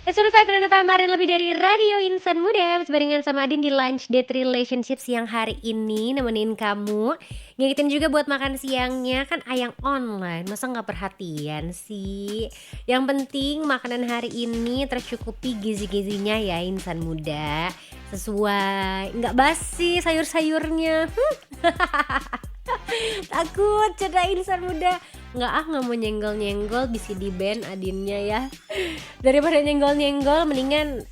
Survive dan kemarin lebih dari Radio Insan Muda barengan sama Adin di Lunch Date Relationships yang hari ini nemenin kamu. Ngingetin juga buat makan siangnya kan ayang online, masa nggak perhatian sih? Yang penting makanan hari ini tercukupi gizi-gizinya ya insan muda. Sesuai, nggak basi sayur-sayurnya. Takut cerita insan muda. Nggak mau nyenggol-nyenggol bisa di-ban Adinnya ya. Daripada nyenggol-nyenggol mendingan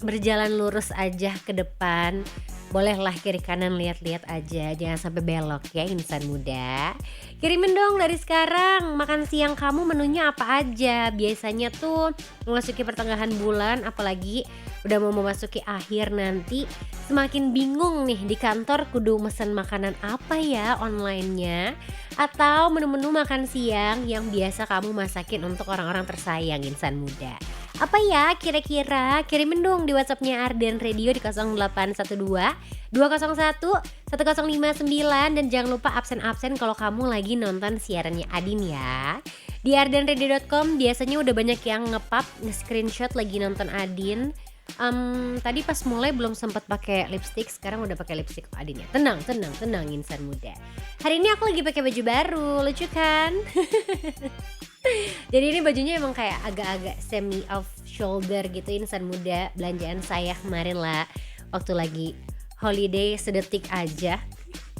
berjalan lurus aja ke depan. Bolehlah kiri kanan lihat-lihat aja, jangan sampai belok ya insan muda. Kirimin dong dari sekarang makan siang kamu menunya apa aja. Biasanya tuh memasuki pertengahan bulan apalagi udah mau memasuki akhir nanti semakin bingung nih di kantor kudu mesen makanan apa ya online-nya atau menu-menu makan siang yang biasa kamu masakin untuk orang-orang tersayang insan muda. Apa ya kira-kira? Kirimin dong di WhatsApp-nya Arden Radio di 0812 201 1059 dan jangan lupa absen-absen kalau kamu lagi nonton siarannya Adin ya. Di ardenradio.com biasanya udah banyak yang nge-pub, nge-screenshot lagi nonton Adin. Tadi pas mulai belum sempat pakai lipstick, sekarang udah pakai lipstick Adin ya. Tenang insan muda. Hari ini aku lagi pakai baju baru, lucu kan? Jadi ini bajunya emang kayak agak-agak semi off shoulder gitu insan muda. Belanjaan saya kemarin lah waktu lagi holiday sedetik aja.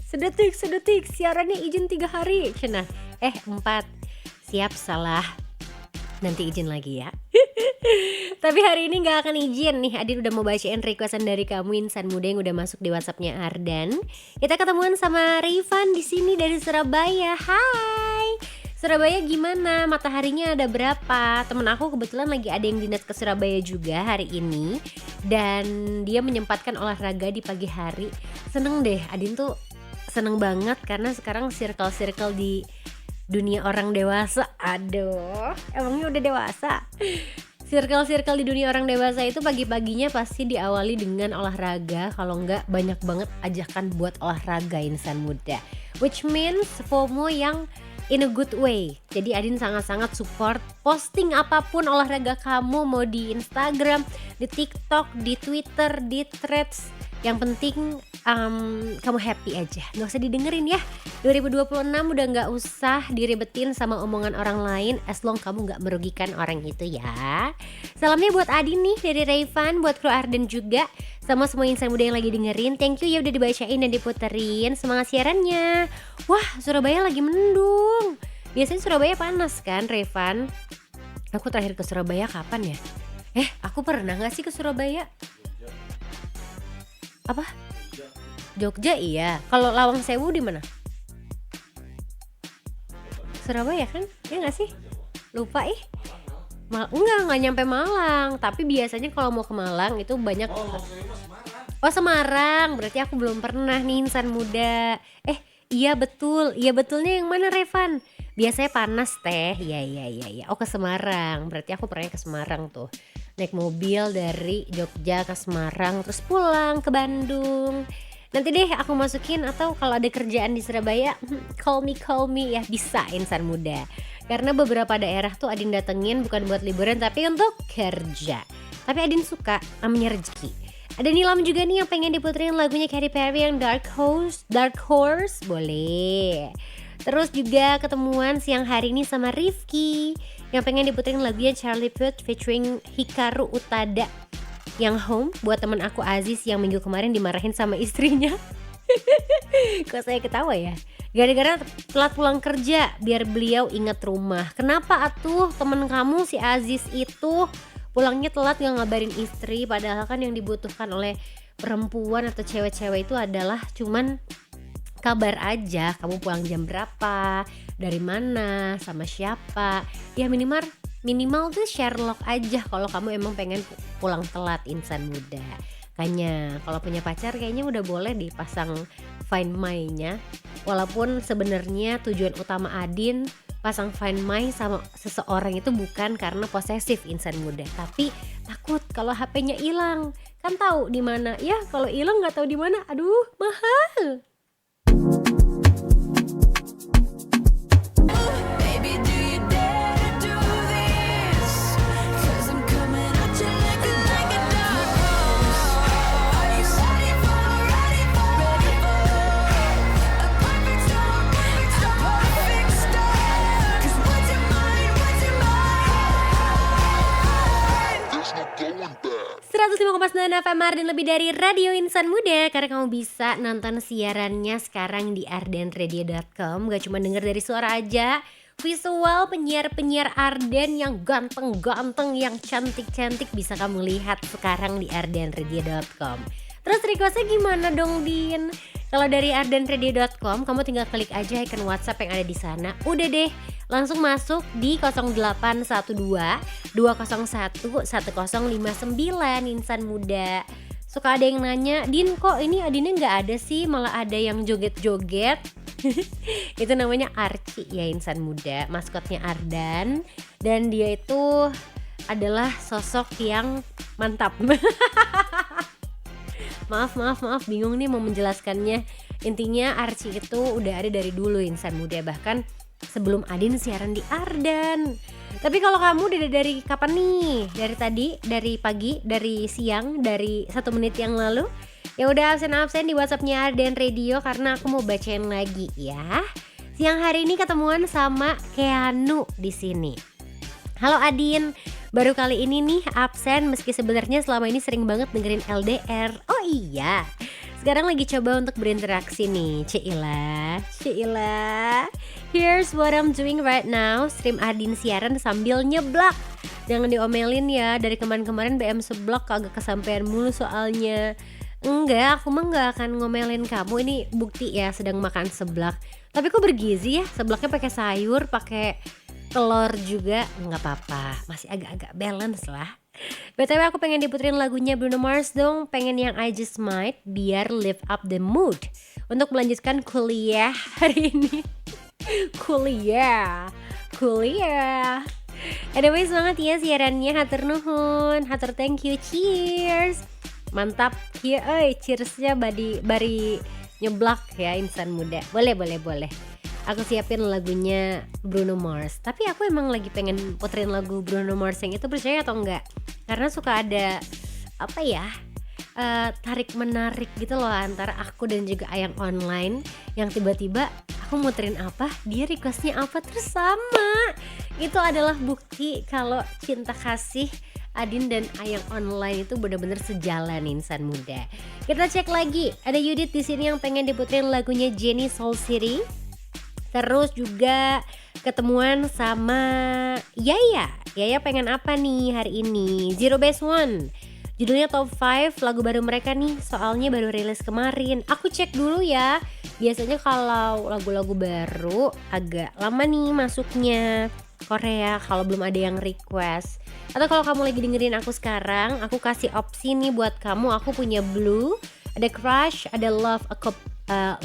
Sedetik siarannya izin 3 hari. Cenah 4. Siap salah. Nanti izin lagi ya. Tapi hari ini gak akan izin nih. Adin udah mau bacain requestan dari kamu insan muda yang udah masuk di WhatsApp-nya Ardan. Kita ketemuan sama Rifan di sini dari Surabaya. Hai. Surabaya gimana? Mataharinya ada berapa? Temen aku kebetulan lagi ada yang dinas ke Surabaya juga hari ini. Dan dia menyempatkan olahraga di pagi hari. Seneng deh, Adin tuh seneng banget karena sekarang circle-circle di dunia orang dewasa. Aduh, emangnya udah dewasa? Circle-circle di dunia orang dewasa itu pagi-paginya pasti diawali dengan olahraga. Kalau enggak banyak banget ajakan buat olahraga insan muda. Which means FOMO yang in a good way. Jadi Adin sangat-sangat support posting apapun olahraga kamu, mau di Instagram, di TikTok, di Twitter, di Threads. Yang penting kamu happy aja, gak usah didengerin ya. 2026 udah gak usah diribetin sama omongan orang lain, as long kamu gak merugikan orang itu ya. Salamnya buat Adin nih dari Rayvan, buat kru Arden juga, sama semua insan muda yang lagi dengerin. Thank you ya udah dibacain dan diputerin. Semangat siarannya. Wah, Surabaya lagi mendung. Biasanya Surabaya panas kan, Revan? Aku terakhir ke Surabaya kapan ya? Aku pernah gak sih ke Surabaya? Apa? Jogja iya. Kalau Lawang Sewu di mana? Surabaya kan? Ya nggak sih? Lupa enggak nyampe Malang. Tapi biasanya kalau mau ke Malang itu banyak. Oh Semarang. Berarti aku belum pernah nih insan muda. Iya betul. Iya betulnya yang mana Revan? Biasanya panas teh. Iya. Oh ke Semarang. Berarti aku pernah ke Semarang tuh. Naik mobil dari Jogja ke Semarang terus pulang ke Bandung. Nanti deh aku masukin atau kalau ada kerjaan di Surabaya call me ya, bisa insan muda. Karena beberapa daerah tuh Adin datengin bukan buat liburan tapi untuk kerja. Tapi Adin suka namanya rezeki. Ada Nilam juga nih yang pengen diputerin lagunya Katy Perry yang Dark Horse boleh. Terus juga ketemuan siang hari ini sama Rifki yang pengen diputerin lagunya Charlie Puth featuring Hikaru Utada yang Home buat temen aku Aziz yang minggu kemarin dimarahin sama istrinya. Kok saya ketawa ya? Gara-gara telat pulang kerja biar beliau ingat rumah. Kenapa atuh temen kamu si Aziz itu pulangnya telat gak ngabarin istri, padahal kan yang dibutuhkan oleh perempuan atau cewek-cewek itu adalah cuman kabar aja, kamu pulang jam berapa, dari mana, sama siapa. Ya minimal tuh Sherlock aja kalau kamu emang pengen pulang telat insan muda. Kayaknya kalau punya pacar kayaknya udah boleh dipasang Find My-nya. Walaupun sebenarnya tujuan utama Adin pasang Find My sama seseorang itu bukan karena posesif insan muda, tapi takut kalau HP-nya hilang. Kan tahu di mana? Ya kalau hilang nggak tahu di mana, aduh mahal. Baby, do you dare to do this? 'Cause I'm coming at you 105,9 FM Arden, lebih dari radio insan muda. Karena kamu bisa nonton siarannya sekarang di ardenradio.com. Gak cuma denger dari suara aja, visual penyiar-penyiar Arden yang ganteng-ganteng, yang cantik-cantik bisa kamu lihat sekarang di ardenradio.com. Terus requestnya gimana dong, Din? Kalau dari ardenradio.com kamu tinggal klik aja icon WhatsApp yang ada di sana. Udah deh, langsung masuk di 0812 201 1059 insan muda. Suka ada yang nanya, Din kok ini Adinnya nggak ada sih, malah ada yang joget-joget. Itu namanya Archie ya, insan muda, maskotnya Ardan. Dan dia itu adalah sosok yang mantap. Maaf, bingung nih mau menjelaskannya. Intinya Archie itu udah ada dari dulu insan muda, bahkan sebelum Adin siaran di Ardan. Tapi kalau kamu dari kapan nih? Dari tadi, dari pagi, dari siang, dari 1 menit yang lalu? Ya udah absen di WhatsAppnya Arden Radio karena aku mau bacain lagi ya. Siang hari ini ketemuan sama Keanu di sini. Halo Adin, baru kali ini nih absen meski sebenarnya selama ini sering banget dengerin LDR. Oh iya, sekarang lagi coba untuk berinteraksi nih. Cila. Here's what I'm doing right now. Stream Adin siaran sambil nyeblak. Jangan diomelin ya, dari kemarin-kemarin BM seblak kagak kesampean mulu soalnya. Enggak, aku mah gak akan ngomelin kamu. Ini bukti ya sedang makan seblak. Tapi kok bergizi ya, seblaknya pakai sayur, pakai telur juga, nggak apa-apa, masih agak-agak balance lah. BTW aku pengen diputerin lagunya Bruno Mars dong, pengen yang I Just Might biar lift up the mood untuk melanjutkan kuliah hari ini. kuliah. Anyway, semangat ya siarannya, hatur nuhun, hatur thank you, cheers. Mantap, ya cheersnya bari nyeblak ya insan muda. Boleh. Aku siapin lagunya Bruno Mars. Tapi aku emang lagi pengen puterin lagu Bruno Mars yang itu, percaya atau enggak? Karena suka ada apa ya, tarik menarik gitu loh antara aku dan juga Ayang Online, yang tiba-tiba aku muterin apa, dia requestnya apa, terus sama. Itu adalah bukti kalau cinta kasih Adin dan Ayang Online itu benar-benar sejalan insan muda. Kita cek lagi, ada Yudit di sini yang pengen diputerin lagunya Jennie Soul City. Terus juga ketemuan sama Yaya pengen apa nih hari ini? Zero Base One, judulnya Top 5 lagu baru mereka nih, soalnya baru rilis kemarin. Aku cek dulu ya, biasanya kalau lagu-lagu baru agak lama nih masuknya Korea kalau belum ada yang request. Atau kalau kamu lagi dengerin aku sekarang, aku kasih opsi nih buat kamu. Aku punya Blue, ada Crush, ada Love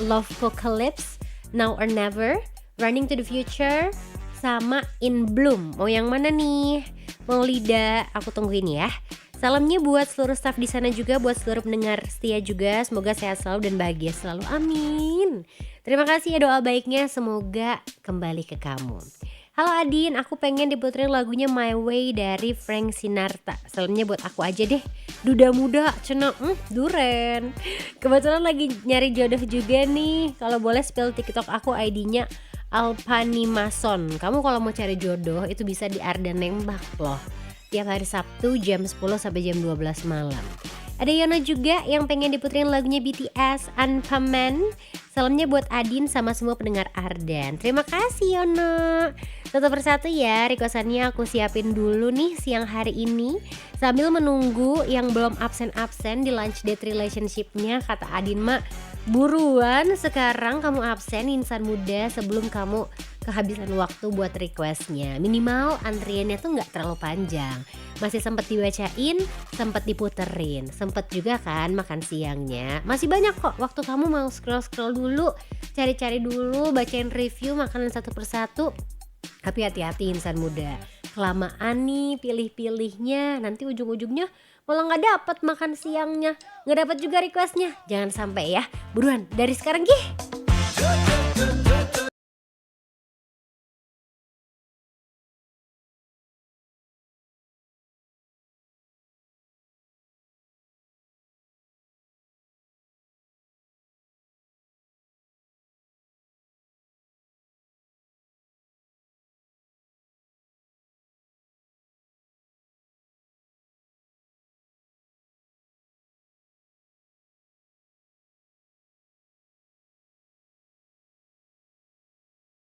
Apocalypse, Now or Never, Running to the Future, sama In Bloom. Mau yang mana nih? Mau Lida? Aku tungguin ya. Salamnya buat seluruh staff di sana juga, buat seluruh pendengar setia juga. Semoga sehat selalu dan bahagia selalu. Amin. Terima kasih ya doa baiknya. Semoga kembali ke kamu. Halo Adin, aku pengen diputerin lagunya My Way dari Frank Sinatra. Salamnya buat aku aja deh. Duda muda, cenah, duren. Kebetulan lagi nyari jodoh juga nih. Kalau boleh spill TikTok aku, ID-nya Alpanimason. Kamu kalau mau cari jodoh itu bisa di Ardan Nembak loh. Tiap hari Sabtu jam 10 sampai jam 12 malam. Ada Yono juga yang pengen diputerin lagunya BTS Uncommon. Salamnya buat Adin sama semua pendengar Ardan. Terima kasih Yono. Satu persatu ya requestannya aku siapin dulu nih siang hari ini, sambil menunggu yang belum absen-absen di lunch date relationship-nya. Kata Adin mak, buruan sekarang kamu absen insan muda sebelum kamu kehabisan waktu buat requestnya. Minimal antriannya tuh gak terlalu panjang, masih sempet dibacain, sempet diputerin, sempet juga kan makan siangnya. Masih banyak kok waktu kamu mau scroll dulu, cari-cari dulu, bacain review makanan satu persatu. Tapi hati-hati insan muda, kelamaan nih pilih-pilihnya, nanti ujung-ujungnya malah gak dapet makan siangnya, gak dapet juga requestnya. Jangan sampai ya, buruan dari sekarang gih.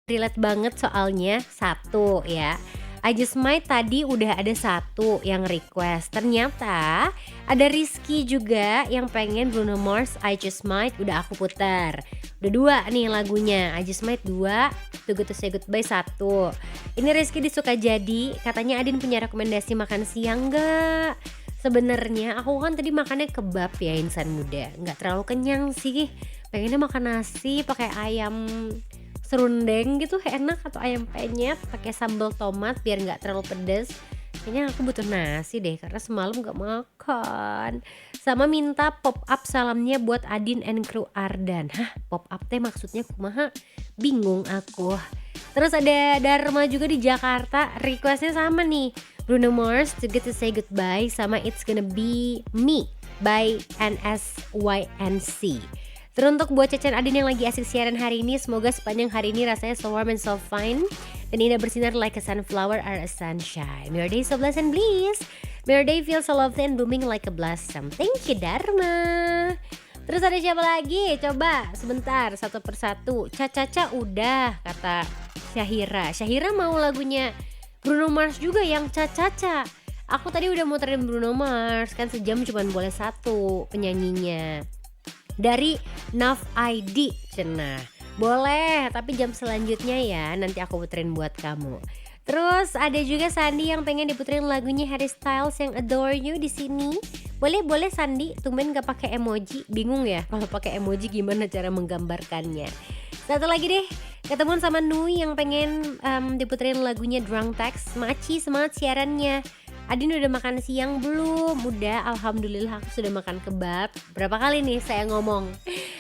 relate banget soalnya. Satu ya, I Just Might tadi udah ada satu yang request. Ternyata ada Rizky juga yang pengen Bruno Mars I Just Might, udah aku putar. Udah dua nih lagunya, I Just Might dua, Too Good To Say Goodbye satu. Ini Rizky disuka jadi, katanya Adin punya rekomendasi makan siang gak? Sebenarnya aku kan tadi makannya kebab ya insan muda, nggak terlalu kenyang sih. Pengennya makan nasi pakai ayam serundeng gitu enak, atau ayam penyet pakai sambal tomat biar nggak terlalu pedes. Kayaknya aku butuh nasi deh karena semalam nggak makan. Sama minta pop up salamnya buat Adin and kru Ardan. Hah, pop up teh maksudnya kumaha? Bingung aku. Terus ada Dharma juga di Jakarta, requestnya sama nih, Bruno Mars To Get To Say Goodbye sama It's Gonna Be Me by NSYNC. Teruntuk buat Cece Adin yang lagi asik siaran hari ini, semoga sepanjang hari ini rasanya so warm and so fine dan indah bersinar like a sunflower or a sunshine. May your day so blessed and bliss. May your day feel so lovely and blooming like a blossom. Thank you Dharma. Terus ada siapa lagi? Coba sebentar satu persatu. Caca udah kata Syahira. Syahira mau lagunya Bruno Mars juga yang Caca. Aku tadi udah muterin Bruno Mars, kan sejam cuma boleh satu penyanyinya. Dari Nav ID cenah. Boleh, tapi jam selanjutnya ya nanti aku puterin buat kamu. Terus ada juga Sandi yang pengen diputerin lagunya Harry Styles yang Adore You di sini. Boleh Sandi, tumben gak pakai emoji. Bingung ya kalau pakai emoji gimana cara menggambarkannya. Satu lagi deh, ketemuan sama Nui yang pengen diputerin lagunya Drunk Text. Maci semangat siarannya. Adin udah makan siang belum? Udah, alhamdulillah aku sudah makan kebab. Berapa kali nih saya ngomong?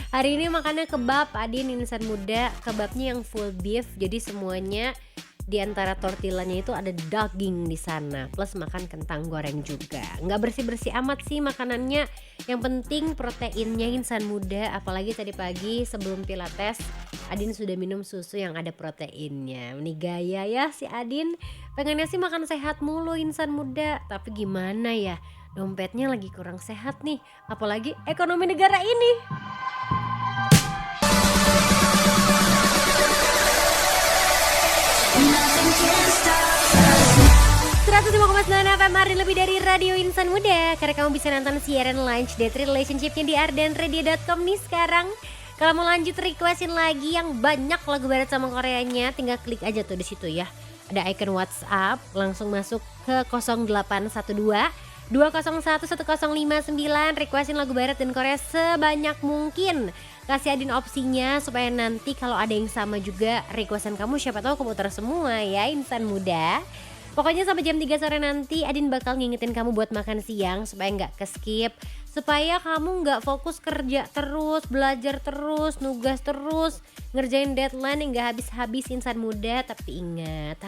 Hari ini makannya kebab, Adin insan muda. Kebabnya yang full beef, jadi semuanya di antara tortillanya itu ada daging di sana, plus makan kentang goreng juga. Nggak bersih-bersih amat sih makanannya. Yang penting proteinnya insan muda, apalagi tadi pagi sebelum pilates Adin sudah minum susu yang ada proteinnya. Ini gaya ya si Adin. Pengennya sih makan sehat mulu insan muda, tapi gimana ya? Dompetnya lagi kurang sehat nih, apalagi ekonomi negara ini. 105,9 FM Arden, lebih dari radio insan muda. Karena kamu bisa nonton siaran Lunch Date Relationship-nya di ardenradio.com nih sekarang. Kalau mau lanjut requestin lagi yang banyak lagu barat sama Koreanya, tinggal klik aja tuh di situ ya. Ada icon WhatsApp, langsung masuk ke 0812 201 1059, requestin lagu barat dan Korea sebanyak mungkin. Kasih Adin opsinya supaya nanti kalau ada yang sama juga requestan kamu, siapa tahu keputar semua ya insan muda. Pokoknya sampai jam 3 sore nanti Adin bakal ngingetin kamu buat makan siang supaya nggak keskip, supaya kamu nggak fokus kerja terus, belajar terus, nugas terus, ngerjain deadline yang nggak habis-habis insan muda. Tapi ingat,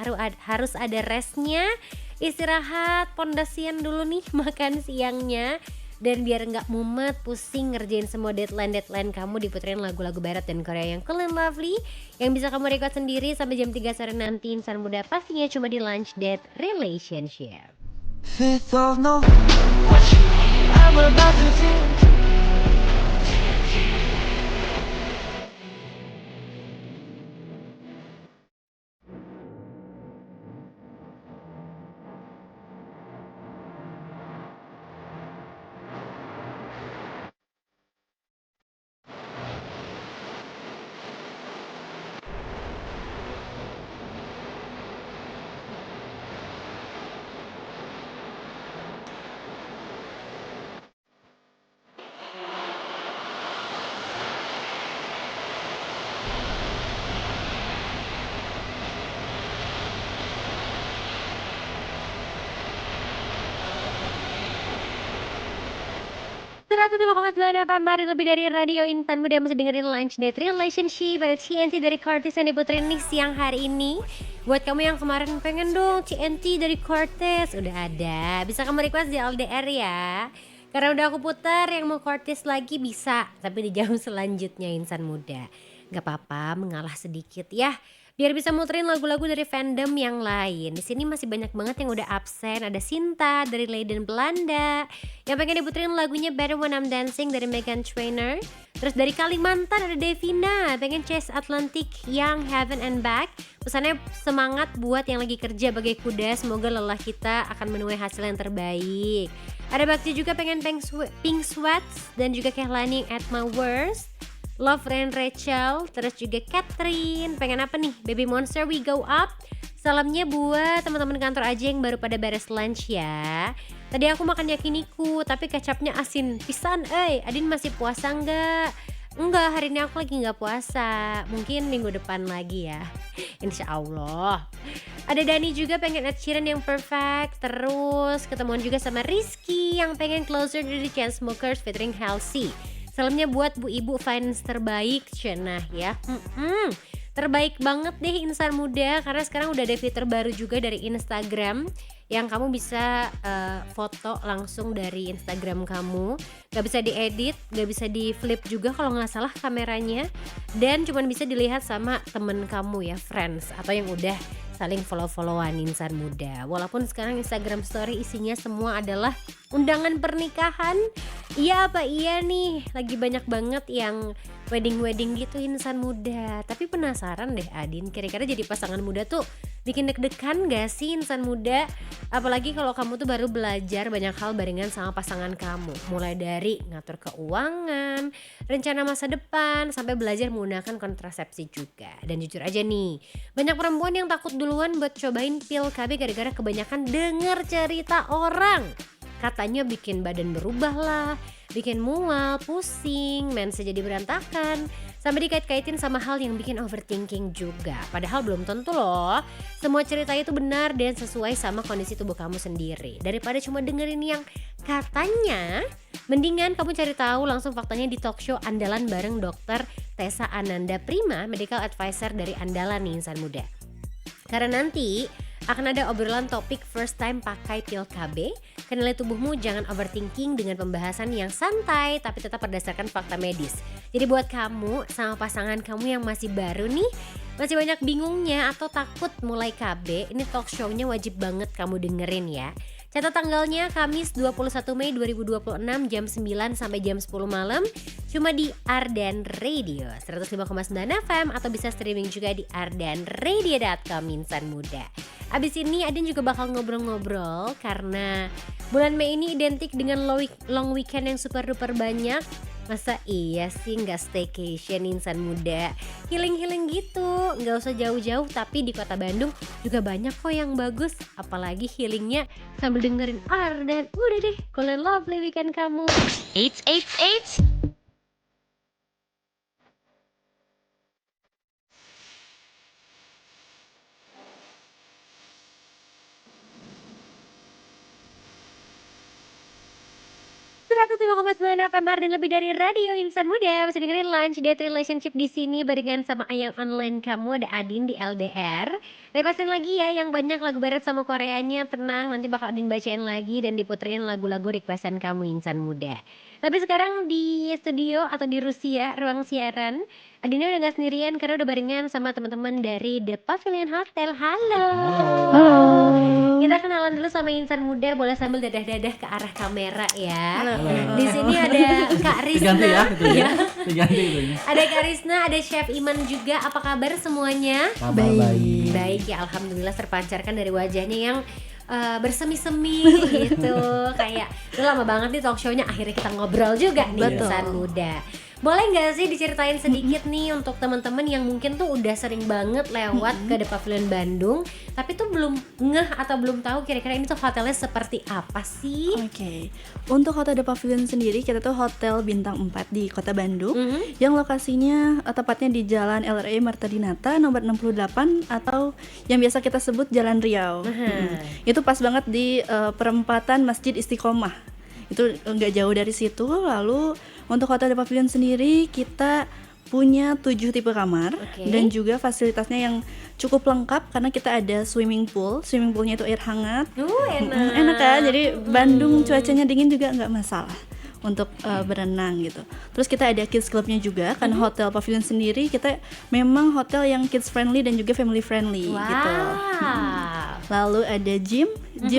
harus ada restnya, istirahat, pondasian dulu nih makan siangnya. Dan biar nggak mumet, pusing ngerjain semua deadline kamu, diputerin lagu-lagu barat dan Korea yang cool and lovely, yang bisa kamu record sendiri sampai jam 3 sore nanti insan muda, pastinya cuma di Lunch Date Relationship. 5th of November, I'm about to think. Lebih dari radio intan muda, masih dengerin Lunch Date Relationship pada TNT dari Cortez yang diputerin nih siang hari ini. Buat kamu yang kemarin pengen dong TNT dari Cortez, udah ada, bisa kamu request di LDR ya. Karena udah aku putar, yang mau Cortez lagi bisa, tapi di jam selanjutnya insan muda. Gak apa-apa mengalah sedikit ya. biar bisa muterin lagu-lagu dari fandom yang lain. Di sini masih banyak banget yang udah absen. Ada Sinta dari Leiden Belanda yang pengen diputerin lagunya Better When I'm Dancing dari Meghan Trainor. Terus dari Kalimantan ada Devina pengen Chase Atlantic yang Heaven and Back. Pesannya semangat buat yang lagi kerja bagai kuda, semoga lelah kita akan menuai hasil yang terbaik. Ada Bakti juga pengen Pink Sweats dan juga Kehlani At My Worst. Love and Rachel, terus juga Catherine, pengen apa nih? Baby Monster We Go Up. Salamnya buat teman-teman kantor aja yang baru pada beres lunch ya. Tadi aku makan yakiniku, tapi kecapnya asin pisan. Adin masih puasa enggak? Enggak, hari ini aku lagi nggak puasa. Mungkin minggu depan lagi ya. Insya Allah. Ada Dani juga pengen Ed Sheeran yang perfect. Terus ketemuan juga sama Rizky yang pengen Closer dari Chainsmokers featuring Halsey. Salamnya buat Bu Ibu finance terbaik cenah ya. Terbaik banget deh insan muda, karena sekarang udah ada fitur baru juga dari Instagram yang kamu bisa foto langsung dari Instagram kamu. Gak bisa diedit, gak bisa di flip juga kalau gak salah kameranya. Dan cuma bisa dilihat sama temen kamu ya, friends, atau yang udah saling follow-followan insan muda. Walaupun sekarang Instagram story isinya semua adalah undangan pernikahan. Iya apa iya nih, lagi banyak banget yang wedding gitu insan muda. Tapi penasaran deh Adin, kira-kira jadi pasangan muda tuh bikin deg-degan gak sih insan muda? Apalagi kalau kamu tuh baru belajar banyak hal barengan sama pasangan kamu. Mulai dari ngatur keuangan, rencana masa depan, sampai belajar menggunakan kontrasepsi juga. Dan jujur aja nih, banyak perempuan yang takut duluan buat cobain pil KB gara-gara kebanyakan denger cerita orang. Katanya bikin badan berubah lah, bikin mual, pusing, mensnya jadi berantakan, sampai dikait-kaitin sama hal yang bikin overthinking juga. Padahal belum tentu loh semua cerita itu benar dan sesuai sama kondisi tubuh kamu sendiri. Daripada cuma dengerin yang katanya, mendingan kamu cari tahu langsung faktanya di talk show andalan bareng Dr. Tessa Ananda Prima, medical advisor dari Andalan nih insan muda. Karena nanti akan ada obrolan topik first time pakai pil KB. Kenali tubuhmu, jangan overthinking dengan pembahasan yang santai tapi tetap berdasarkan fakta medis. Jadi buat kamu sama pasangan kamu yang masih baru nih, masih banyak bingungnya atau takut mulai KB, ini talk show-nya wajib banget kamu dengerin ya. Catat tanggalnya Kamis 21 Mei 2026 jam 9 sampai jam 10 malam cuma di Ardan Radio 105,9 FM atau bisa streaming juga di ardanradio.com insan muda. Abis ini Adin juga bakal ngobrol-ngobrol karena bulan Mei ini identik dengan long weekend yang super duper banyak. Masa iya sih gak staycation insan muda, healing gitu, gak usah jauh-jauh. Tapi di kota Bandung juga banyak kok yang bagus, apalagi healingnya sambil dengerin Ardan. Udah deh, cool and lovely weekend kamu. Eits. Dan lebih dari radio insan muda, masih dengerin Lunch Date Relationship di sini barengan sama Ayang Online kamu. Ada Adin di LDR. Requestin lagi ya yang banyak lagu barat sama Koreanya, tenang nanti bakal Adin bacain lagi dan diputerin lagu-lagu requestan kamu insan muda. Tapi sekarang di studio atau di Rusia ruang siaran, Adinnya udah gak sendirian karena udah barengan sama teman-teman dari The Pavilion Hotel. Halo. Kita kenalan dulu sama insan muda, boleh sambil dadah-dadah ke arah kamera ya. Di sini ada Kak Risna. Diganti ya itu ya. Diganti itu ya. Ada Kak Risna, ada Chef Iman juga. Apa kabar semuanya? Kabar baik. Baik ya, alhamdulillah terpancarkan dari wajahnya yang bersemi-semi gitu. Kayak udah lama banget nih talk show-nya, akhirnya kita ngobrol juga nih insan muda. Boleh nggak sih diceritain sedikit nih untuk teman-teman yang mungkin tuh udah sering banget lewat ke The Pavilion Bandung, tapi tuh belum ngeh atau belum tahu kira-kira ini tuh hotelnya seperti apa sih? Oke. Untuk Hotel The Pavilion sendiri, kita tuh hotel bintang 4 di Kota Bandung, yang lokasinya tepatnya di Jalan LRE Marta Dinata nomor 68 atau yang biasa kita sebut Jalan Riau. Itu pas banget di perempatan Masjid Istiqomah. Itu nggak jauh dari situ. Lalu untuk Hotel The Pavilion sendiri kita punya 7 tipe kamar dan juga fasilitasnya yang cukup lengkap karena kita ada swimming pool. Swimming poolnya itu air hangat. Enak. Enak kan? Jadi Bandung cuacanya dingin juga nggak masalah untuk berenang gitu. Terus kita ada kids clubnya juga, karena hotel pavilion sendiri kita memang hotel yang kids friendly dan juga family friendly gitu. Lalu ada gym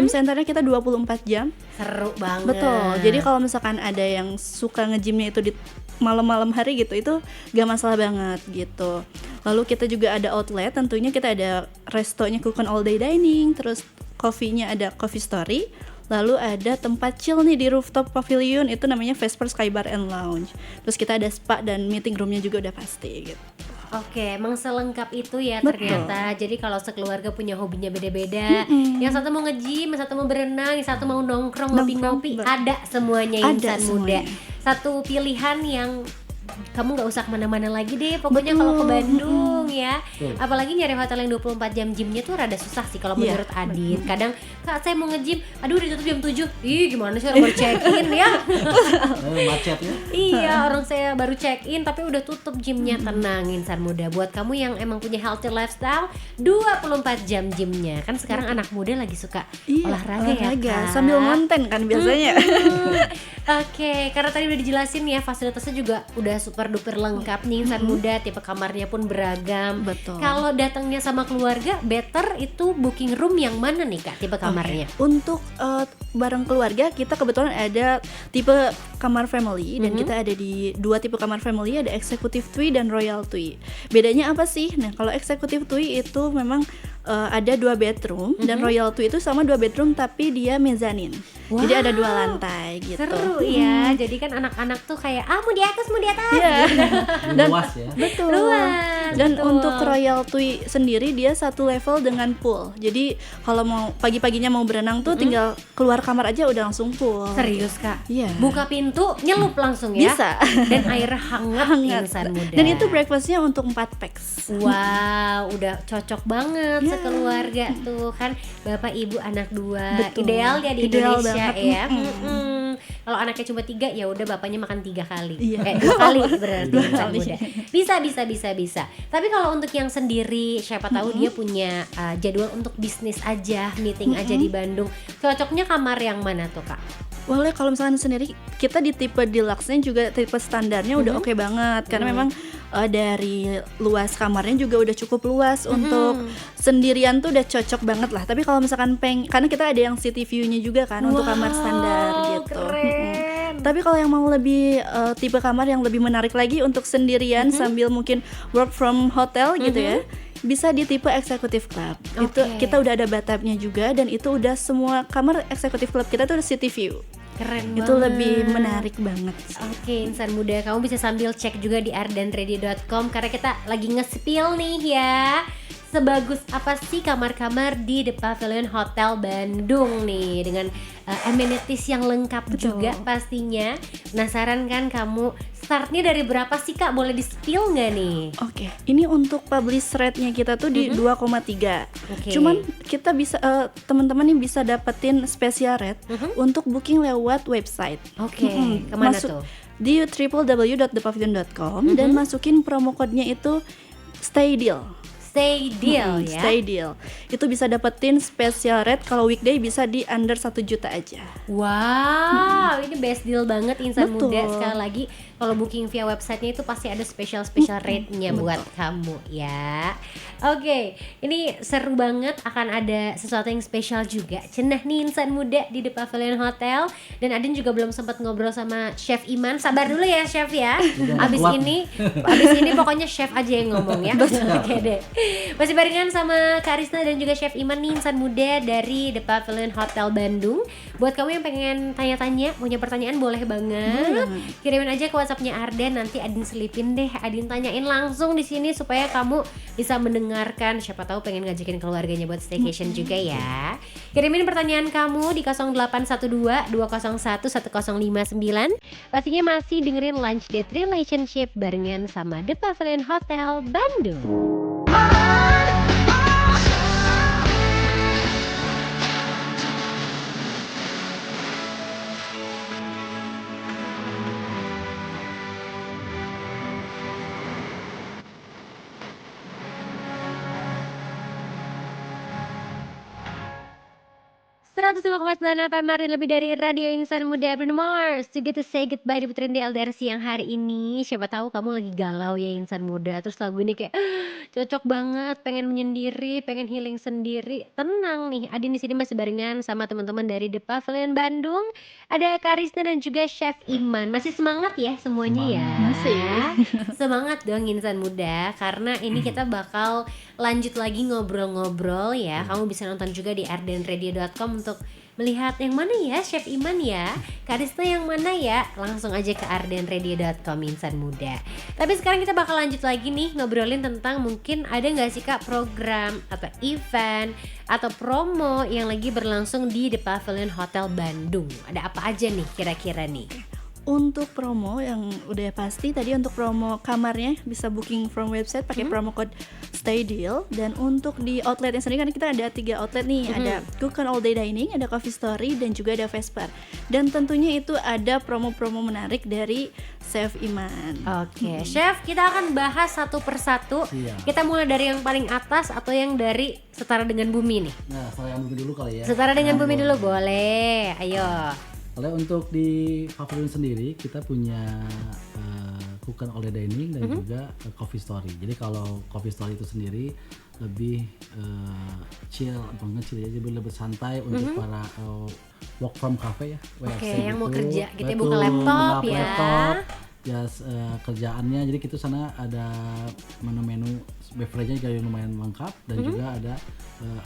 centernya kita 24 jam. Seru banget. Betul. Jadi kalau misalkan ada yang suka nge-gymnya itu di malam-malam hari gitu, itu gak masalah banget gitu. Lalu kita juga ada outlet, tentunya kita ada restonya Cook All Day Dining, terus coffee-nya ada Coffee Story. Lalu ada tempat chill nih di rooftop pavilion, itu namanya Vesper Sky Bar and Lounge. Terus kita ada spa dan meeting roomnya juga udah pasti gitu. Oke, emang selengkap itu ya. Betul. Ternyata. Jadi kalau sekeluarga punya hobinya beda-beda, yang satu mau nge-gym, yang satu mau berenang, yang satu mau nongkrong, ngopi-ngopi, ada semuanya Insan Muda. Satu pilihan yang kamu nggak usah kemana-mana lagi deh, pokoknya kalau ke Bandung ya. Apalagi nyari hotel yang 24 jam gymnya tuh rada susah sih kalau menurut Adin. Kadang, Kak saya mau nge-gym, aduh udah tutup jam 7. Ih gimana sih orang baru check-in ya. Macet ya. Iya, orang saya baru check-in tapi udah tutup gymnya. Tenang Insan Muda, buat kamu yang emang punya healthy lifestyle, 24 jam gymnya. Kan sekarang anak muda lagi suka olahraga ya Kak? Sambil ngonten kan biasanya. Oke, karena tadi udah dijelasin ya, fasilitasnya juga udah super duper lengkap nih Insan Muda, tipe kamarnya pun beragam. Betul. Kalau datangnya sama keluarga, better itu booking room yang mana nih Kak, tipe kamarnya? Untuk bareng keluarga kita kebetulan ada tipe kamar family dan kita ada di 2 tipe kamar family, ada executive suite dan royal suite. Bedanya apa sih? Nah, kalau executive suite itu memang ada 2 bedroom dan royal suite itu sama 2 bedroom tapi dia mezanin. Wow. Jadi ada 2 lantai gitu. Seru ya, jadi kan anak-anak tuh kayak mau di atas, mau di atas. Iya. Dan luas ya. Betul. Luas, Dan betul. untuk royal suite sendiri dia satu level dengan pool. Jadi kalau mau pagi-paginya mau berenang tuh tinggal keluar kamar aja udah langsung pool. Serius Kak? Iya. Buka pintu, nyelup langsung ya? Bisa. Dan air hangat Insan Muda. Dan itu breakfastnya untuk 4 packs. Wow, udah cocok banget sekeluarga tuh kan, bapak ibu anak 2. Betul. Ideal ya di Ideal Indonesia banget. ya. Kalau anaknya cuma 3 ya udah bapaknya makan 3 kali. Iya. 2 kali berarti 2 Insan kali. Muda. Bisa. Tapi kalau untuk yang sendiri, siapa tahu dia punya jadwal untuk bisnis aja, meeting aja di Bandung. Cocoknya kamar yang mana tuh Kak? Boleh, kalau misalkan sendiri kita di tipe deluxe-nya juga tipe standarnya udah oke banget karena memang dari luas kamarnya juga udah cukup luas untuk sendirian tuh udah cocok banget lah. Tapi kalau misalkan karena kita ada yang city view-nya juga kan untuk kamar standar gitu. Keren. Tapi kalau yang mau lebih tipe kamar yang lebih menarik lagi untuk sendirian sambil mungkin work from hotel gitu ya, bisa di tipe executive club. Itu kita udah ada bathtubnya juga dan itu udah semua kamar executive club kita tuh udah city view. Keren Itu banget. lebih menarik banget. Oke, Insan Muda, kamu bisa sambil cek juga di ardenready.com karena kita lagi nge-spill nih ya. Sebagus apa sih kamar-kamar di The Pavilion Hotel Bandung nih, dengan amenities yang lengkap juga pastinya. Penasaran kan kamu? Startnya dari berapa sih Kak? Boleh di-spill nggak nih? Oke, ini untuk publish rate-nya kita tuh di 2,3. Oke. Cuman kita bisa teman-teman nih bisa dapetin special rate untuk booking lewat website. Oke, kemana tuh? Di www.thepavilion.com dan masukin promo code-nya itu stay deal. Stay deal ya. Stay deal. Itu bisa dapetin special rate kalau weekday bisa di under 1 juta aja. Wow, ini best deal banget Insan Betul. Muda. Sekali lagi kalau booking via websitenya itu pasti ada special rate-nya buat kamu ya. Oke, ini seru banget, akan ada sesuatu yang spesial juga. Cenah nih Insan Muda di The Pavilion Hotel. Dan Adin juga belum sempat ngobrol sama Chef Iman. Sabar dulu ya Chef ya. Abis ini pokoknya Chef aja yang ngomong ya. Oke deh. Masih barengan sama Kak Arisna dan juga Chef Iman nih Insan Muda dari The Pavilion Hotel Bandung. Buat kamu yang pengen tanya-tanya, punya pertanyaan boleh banget. Kirimin aja ke WhatsApp-nya Arden, nanti Adin selipin deh. Adin tanyain langsung di sini supaya kamu bisa mendengarkan. Siapa tahu pengen ngajakin keluarganya buat staycation juga ya. Kirimin pertanyaan kamu di 0812 201 1059. Pastinya masih dengerin Lunch Date Relationship barengan sama The Pavilion Hotel Bandung. 105,9 FM Martin, lebih dari radio insan muda Bruno Mars. To get to say goodbye di Putri di LDR siang hari ini. Siapa tahu kamu lagi galau ya insan muda. Terus lagu ini kayak cocok banget, pengen menyendiri, pengen healing sendiri. Tenang nih, Adin di sini masih barengan sama teman-teman dari The Pavilion Bandung. Ada Karisna dan juga Chef Iman. Masih semangat ya semuanya ya? Masih. Semangat dong insan muda, karena ini kita bakal lanjut lagi ngobrol-ngobrol ya. Kamu bisa nonton juga di ardenradio.com untuk melihat yang mana ya Chef Iman ya, Karisna yang mana ya. Langsung aja ke ardenradio.com insan muda. Tapi sekarang kita bakal lanjut lagi nih ngobrolin tentang mungkin ada nggak sih Kak program atau event atau promo yang lagi berlangsung di The Pavilion Hotel Bandung. Ada apa aja nih kira-kira nih? Untuk promo yang udah pasti tadi, untuk promo kamarnya bisa booking from website pakai promo code Stay Deal. Dan untuk di outletnya sendiri kan kita ada 3 outlet nih, ada Cook and All Day Dining, ada Coffee Story, dan juga ada Vesper. Dan tentunya itu ada promo-promo menarik dari Chef Iman. Oke, Chef, kita akan bahas satu persatu. Siap. Kita mulai dari yang paling atas atau yang dari setara dengan bumi nih? Nah, saya yang dulu kali ya. Setara dengan bumi boleh. dulu boleh. Ayo. Kalau untuk di Pavilion sendiri kita punya Cook and All Day Dining dan juga Coffee Story. Jadi kalau Coffee Story itu sendiri lebih chill, banget chill ya, jadi lebih santai untuk para work from cafe ya. Oke, WFC yang mau gitu. kerja gitu ya, Betul, buka laptop buka ya. laptop, kerjaannya. Jadi kita sana ada menu-menu beverage-nya juga yang lumayan lengkap, dan juga ada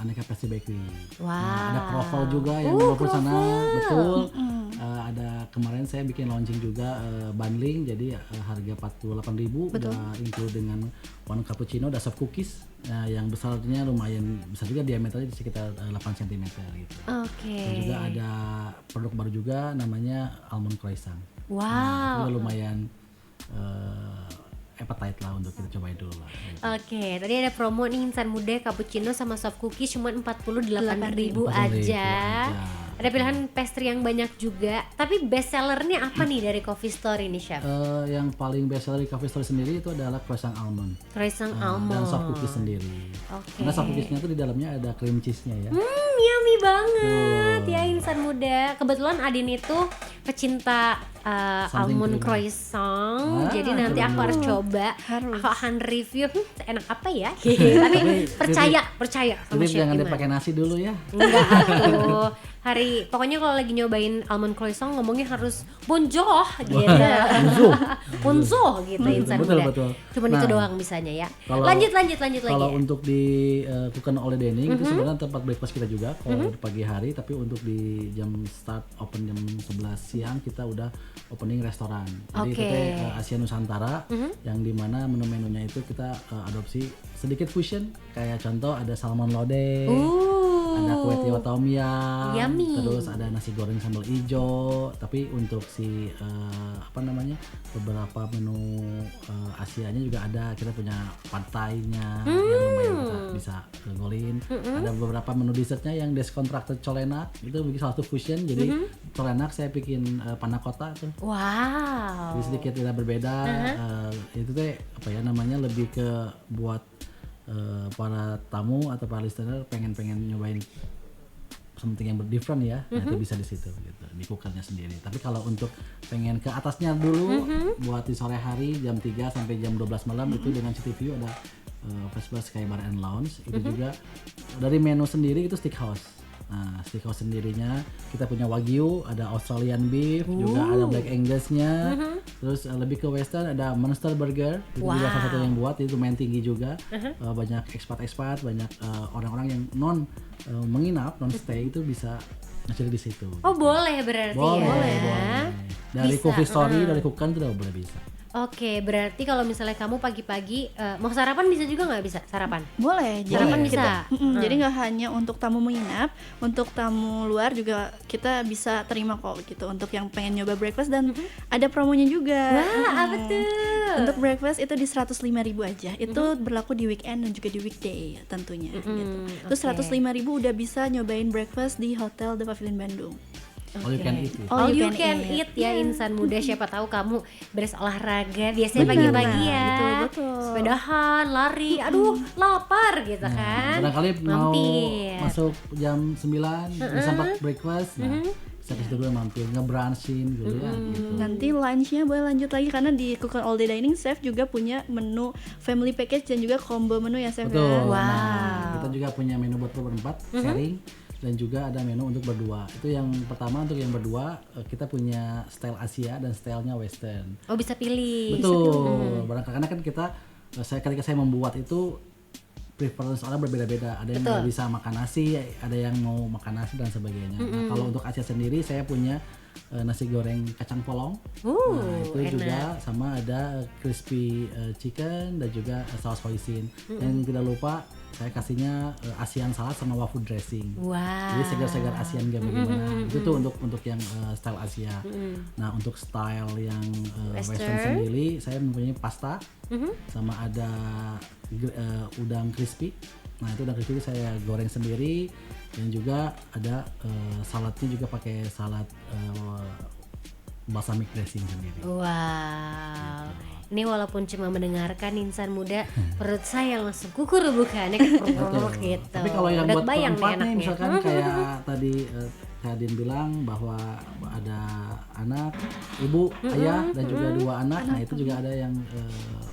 aneka pastry bakery. Wow. Nah, ada croffle juga yang walaupun sana betul. Ada kemarin saya bikin launching juga bundling, jadi harga 48.000 udah include dengan one cappuccino, ada soft cookies yang besarnya lumayan besar juga, diameternya di sekitar 8 cm gitu. Oke. Dan juga ada produk baru juga namanya almond croissant. Wow. Nah, itu lumayan appetite lah untuk kita cobain dulu lah. Oke, tadi ada promo nih insan muda cappuccino sama soft cookies cuma 48.000 48.000 aja. aja. Ada pilihan pastry yang banyak juga. Tapi best sellernya apa nih dari Coffee Story nih Chef? Yang paling best seller di Coffee Story sendiri itu adalah croissant almond. Croissant Dan almond. soft cookies sendiri. Oke. Karena soft cookiesnya tuh di dalamnya ada cream cheese-nya ya. Yummy banget ya insan muda. Kebetulan Adin itu pecinta Something almond creamy. croissant. Jadi nanti creamy. aku harus coba. Harus. Aku akan review enak apa ya. Tapi percaya sama Jadi Chef jangan Iman. dipakai nasi dulu ya. Enggak atuh. Pokoknya kalau lagi nyobain almond croissant ngomongnya harus bonjour gitu. Bonjour gitu insan Betul, muda. betul. Cuman Nah, itu doang bisanya ya. kalau- Lanjut lagi. Kalau untuk di Cook and All Day Dining itu sebenarnya tempat breakfast kita juga kalau di pagi hari, tapi untuk di jam start open jam 11 siang kita udah opening restoran. Jadi Oke. kita Asia Nusantara yang dimana menu-menunya itu kita adopsi sedikit fusion, kayak contoh ada salmon lodeh, ada kue tiaw tom yum, Yummy. terus ada nasi goreng sambal ijo. Tapi untuk si beberapa menu Asianya juga ada. Kita punya pad thai-nya yang lumayan kita bisa golin. Ada beberapa menu dessertnya yang descontracted colenak, itu bikin salah satu fusion. Jadi colenak saya bikin panna cotta tuh. Wow. Jadi sedikit tidak berbeda. Itu teh lebih ke buat para tamu atau para listener pengen nyobain something yang different ya. Nah, itu bisa di situ gitu, di cookernya sendiri. Tapi kalau untuk pengen ke atasnya dulu buat di sore hari jam 3 sampai jam 12 malam itu dengan city view ada Vespa Sky Bar and Lounge. Itu juga dari menu sendiri itu steakhouse. Nah, steakhouse sendirinya kita punya Wagyu, ada Australian beef, juga ada Black Angus-nya. Terus lebih ke western ada Monster Burger, itu juga salah satu yang buat, itu lumayan tinggi juga. Banyak expat, banyak orang-orang yang menginap, non stay itu bisa ngecil di situ. Oh boleh berarti ya. Boleh. Dari Bisa, Coffee Story, dari Cookan itu udah boleh bisa. Oke, berarti kalau misalnya kamu pagi-pagi mau sarapan bisa juga nggak bisa sarapan? Boleh. Sarapan Jadi bisa? jadi nggak hanya untuk tamu menginap, untuk tamu luar juga kita bisa terima kok gitu. Untuk yang pengen nyoba breakfast dan ada promonya juga. Wah, apa tuh? Untuk breakfast itu di 105.000 aja. Itu berlaku di weekend dan juga di weekday tentunya gitu. Terus oke. 105.000 udah bisa nyobain breakfast di Hotel The Pavilion Bandung. all you can eat. All you can eat ya insan muda. Siapa tahu kamu beres olahraga biasanya pagi-pagi ya, betul. sepedahan, lari, aduh lapar gitu kan. Barangkali mau Mampir. masuk jam 9 sempat breakfast, nah bisa ke situ dulu mampir nge-brunchin gitu ya gitu. Nanti lunchnya boleh lanjut lagi karena di Cook on All Day Dining chef juga punya menu family package dan juga combo menu ya chef. Betul. Kan? Nah, kita juga punya menu buat berempat, sharing, dan juga ada menu untuk berdua. Itu yang pertama untuk yang berdua, kita punya style Asia dan stylenya Western. Oh bisa pilih. Betul. Barangkali karena kan kita, ketika saya membuat itu preference orang berbeda-beda. Ada yang nggak bisa makan nasi, ada yang mau makan nasi dan sebagainya. Nah, kalau untuk Asia sendiri, saya punya nasi goreng kacang polong. Nah, itu enak. juga sama ada crispy chicken dan juga saus hoisin. Dan tidak lupa saya kasihnya Asian salad sama waffle dressing. Wow. Jadi segar-segar Asian game bagaimana. Itu tuh untuk yang style Asia. Nah, untuk style yang Western sendiri, saya mempunyai pasta sama ada udang crispy. Nah, itu udang crispy saya goreng sendiri. Dan juga ada saladnya juga pakai salad balsamic dressing sendiri. Wow. Ini walaupun cuma mendengarkan insan muda, perut saya langsung kukur bukan ya gitu. Tapi kalau yang Udah buat kebayang berempat nih, enaknya. misalkan kayak tadi Hadin bilang bahwa ada anak, ibu, ayah dan juga dua anak. Nah itu juga ada yang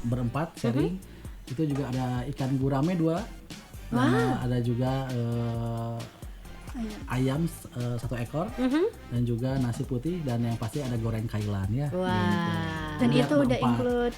berempat sharing. Itu juga ada ikan gurame 2. Nah, ada juga ayam 1 ekor dan juga nasi putih dan yang pasti ada goreng kailan ya. Wah. Dan Iya, itu udah berempat. include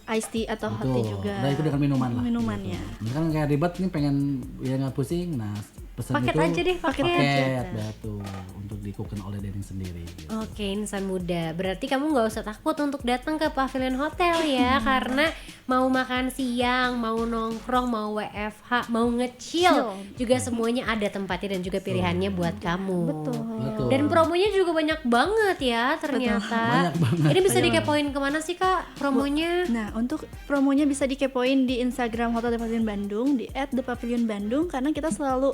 iced tea atau hot tea juga. Nah itu dengan minuman lah. Minumannya. Gitu. Misalkan kayak ribet nih pengen ya nggak pusing, nah pesen Paket itu aja deh, paket. betul untuk di Cook on All Day Dining sendiri. Gitu. Oke, insan muda. Berarti kamu nggak usah takut untuk datang ke Pavilion Hotel ya, karena mau makan siang, mau nongkrong, mau WFH, mau ngecil, juga semuanya ada tempatnya dan juga pilihannya buat kamu. Betul. Dan promonya juga banyak banget ya ternyata. Banyak banget. Ini bisa dikepoin kemana sih Kak promonya? Nah, untuk promonya bisa dikepoin di Instagram Hotel The Pavilion Bandung di @thepavilion_bandung karena kita selalu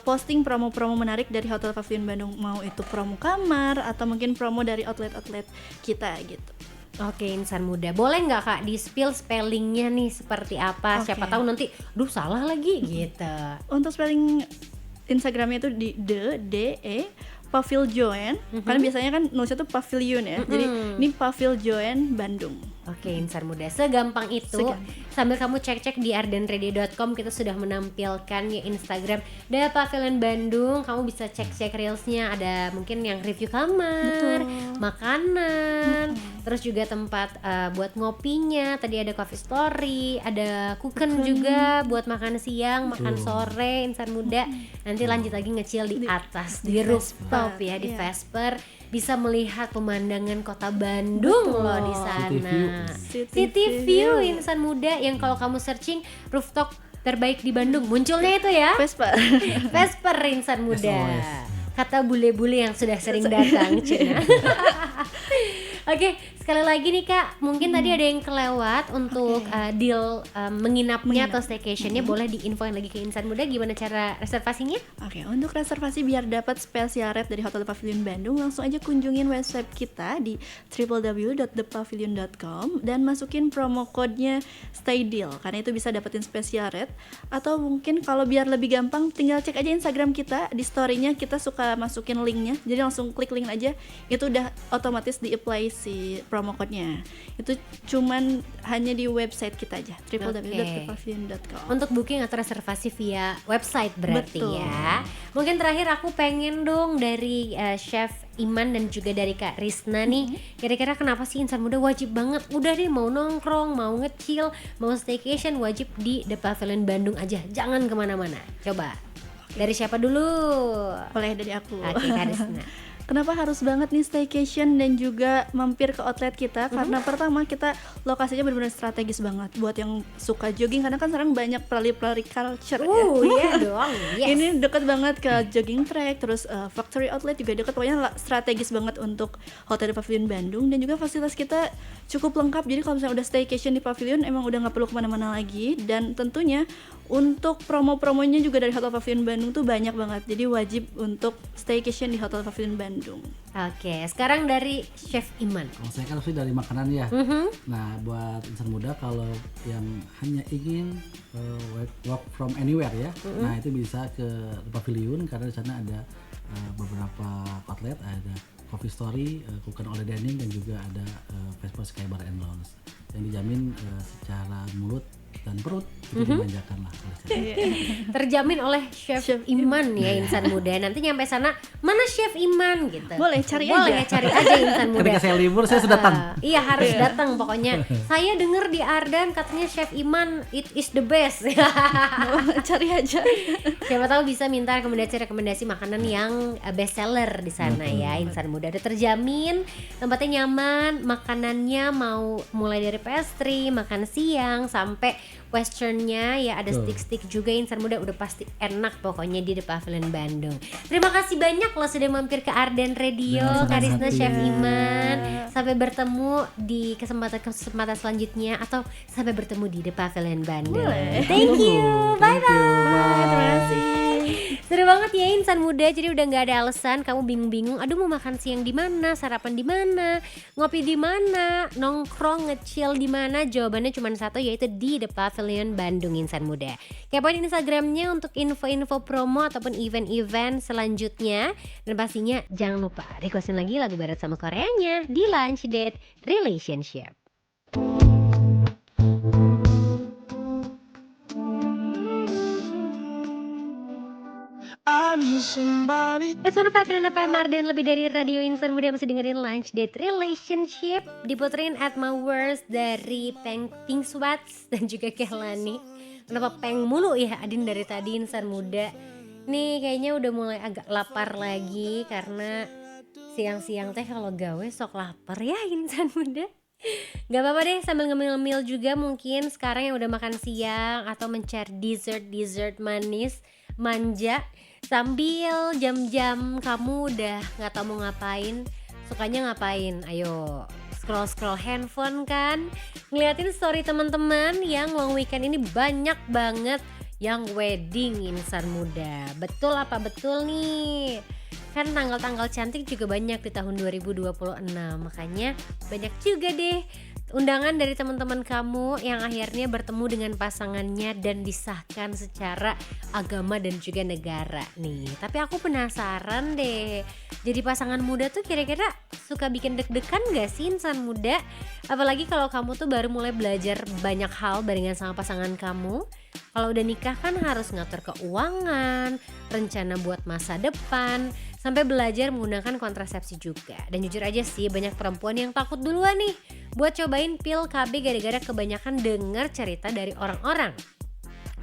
posting promo-promo menarik dari Hotel Pavilion Bandung, mau itu promo kamar atau mungkin promo dari outlet-outlet kita gitu. Oke, insan muda. Boleh nggak Kak di-spill spellingnya nih seperti apa? Oke. Siapa tahu nanti, duh salah lagi gitu. Untuk spelling Instagramnya itu di Pavilion, karena biasanya kan nulisnya tuh Pavilion ya. Jadi ini Pavilion Bandung. Oke, insan muda, segampang itu. Sambil kamu cek-cek di ardenready.com, kita sudah menampilkan ya Instagram The Pavilion Bandung. Kamu bisa cek-cek reelsnya, ada mungkin yang review kamar, makanan, terus juga tempat buat ngopinya. Tadi ada coffee story, ada cooken juga buat makan siang, makan sore, insan muda. Nanti lanjut lagi ngecil di atas, di rooftop ya, di Vesper. Bisa melihat pemandangan kota Bandung loh di sana. City view insan muda yang kalau kamu searching rooftop terbaik di Bandung munculnya itu ya. Vespa. Vesper insan muda. SOS. Kata bule-bule yang sudah sering datang Cina. Oke, sekali lagi nih Kak, mungkin tadi ada yang kelewat untuk deal menginapnya atau staycationnya, boleh diinfoin lagi ke insan muda gimana cara reservasinya? Oke, untuk reservasi biar dapat spesial rate dari Hotel Pavilion Bandung, langsung aja kunjungin website kita di www.thepavilion.com dan masukin promo code-nya Stay Deal karena itu bisa dapetin spesial rate. Atau mungkin kalau biar lebih gampang, tinggal cek aja Instagram kita, di story-nya kita suka masukin linknya, jadi langsung klik link aja, itu udah otomatis di-apply si promo code-nya. Itu cuman hanya di website kita aja, www.thepavilion.com. Untuk booking atau reservasi via website berarti Betul. ya. Mungkin terakhir aku pengen dong dari Chef Iman dan juga dari Kak Risna nih, kira-kira kenapa sih insan muda wajib banget udah deh mau nongkrong, mau ngecil, mau staycation wajib di The Pavilion Bandung aja, jangan kemana-mana. Coba dari siapa dulu? Boleh dari aku. Oke, Kak Risna. Kenapa harus banget nih staycation dan juga mampir ke outlet kita? Karena pertama kita lokasinya benar-benar strategis banget buat yang suka jogging karena kan sekarang banyak pelari-pelari culture ya. Iya dong. Yes. Ini dekat banget ke jogging track, terus factory outlet juga dekat, pokoknya strategis banget untuk Hotel Pavilion Bandung dan juga fasilitas kita cukup lengkap. Jadi kalau misalnya udah staycation di Pavilion emang udah nggak perlu kemana-mana lagi dan tentunya untuk promo-promonya juga dari Hotel Pavilion Bandung tuh banyak banget. Jadi wajib untuk staycation di Hotel Pavilion Bandung. Bandung. Oke, sekarang dari Chef Iman. Kalau saya kan pasti dari makanan ya. Nah, buat insan muda kalau yang hanya ingin work from anywhere ya, nah itu bisa ke pavilion karena di sana ada beberapa outlet, ada Coffee Story, Cooking All Dining, dan juga ada Vespa Sky Bar and Lounge yang dijamin secara mulut dan perut itu dimanjakan lah oleh saya. Terjamin oleh Chef Iman ya insan muda. Nanti nyampe sana, mana Chef Iman gitu. Boleh cari Boleh aja. cari aja insan muda. Ketika saya libur saya sudah datang. Iya harus datang pokoknya. Saya dengar di Ardan katanya Chef Iman it is the best. Cari aja. Siapa tahu bisa minta rekomendasi makanan yang best seller di sana ya insan muda. Udah terjamin, tempatnya nyaman, makanannya mau mulai dari pastry, makan siang sampai westernnya ya, ada stick-stick juga insan muda, udah pasti enak pokoknya di The Pavilion Bandung. Terima kasih banyak lo sudah mampir ke Ardan Radio, Karisna, Chef Iman. Sampai bertemu di kesempatan selanjutnya atau sampai bertemu di The Pavilion Bandung. Thank you, bye bye. Terima kasih. Seru banget ya insan muda, jadi udah nggak ada alasan kamu bingung-bingung. Aduh mau makan siang di mana, sarapan di mana, ngopi di mana, nongkrong ngecil di mana? Jawabannya cuma satu, yaitu di The Pavilion Bandung insan muda. Kepoin Instagramnya untuk info-info promo ataupun event-event selanjutnya. Dan pastinya jangan lupa requestin lagi lagu barat sama Koreanya di Lunch Date Relationship. It's one of FM Arden, lebih dari radio insan muda, masih dengerin Lunch Date Relationship. Diputerin At My Worst dari Pink Sweats dan juga Kehlani. Kenapa peng mulu ya Adin dari tadi insan muda. Nih kayaknya udah mulai agak lapar lagi karena siang-siang teh kalau gawe sok lapar ya insan muda. Gak apa-apa deh, sambil ngemil-ngemil juga mungkin sekarang yang udah makan siang atau mencari dessert manis manja sambil jam-jam kamu udah nggak tahu mau ngapain. Sukanya ngapain? Ayo scroll handphone kan, ngeliatin story teman-teman yang long weekend ini banyak banget yang wedding insan muda. Betul apa betul nih? Kan tanggal-tanggal cantik juga banyak di tahun 2026, makanya banyak juga deh undangan dari teman-teman kamu yang akhirnya bertemu dengan pasangannya dan disahkan secara agama dan juga negara nih. Tapi aku penasaran deh, jadi pasangan muda tuh kira-kira suka bikin deg-degan gak sih insan muda? Apalagi kalau kamu tuh baru mulai belajar banyak hal barengan sama pasangan kamu. Kalau udah nikah kan harus ngatur keuangan, rencana buat masa depan, sampai belajar menggunakan kontrasepsi juga. Dan jujur aja sih banyak perempuan yang takut duluan nih buat cobain pil KB gara-gara kebanyakan dengar cerita dari orang-orang.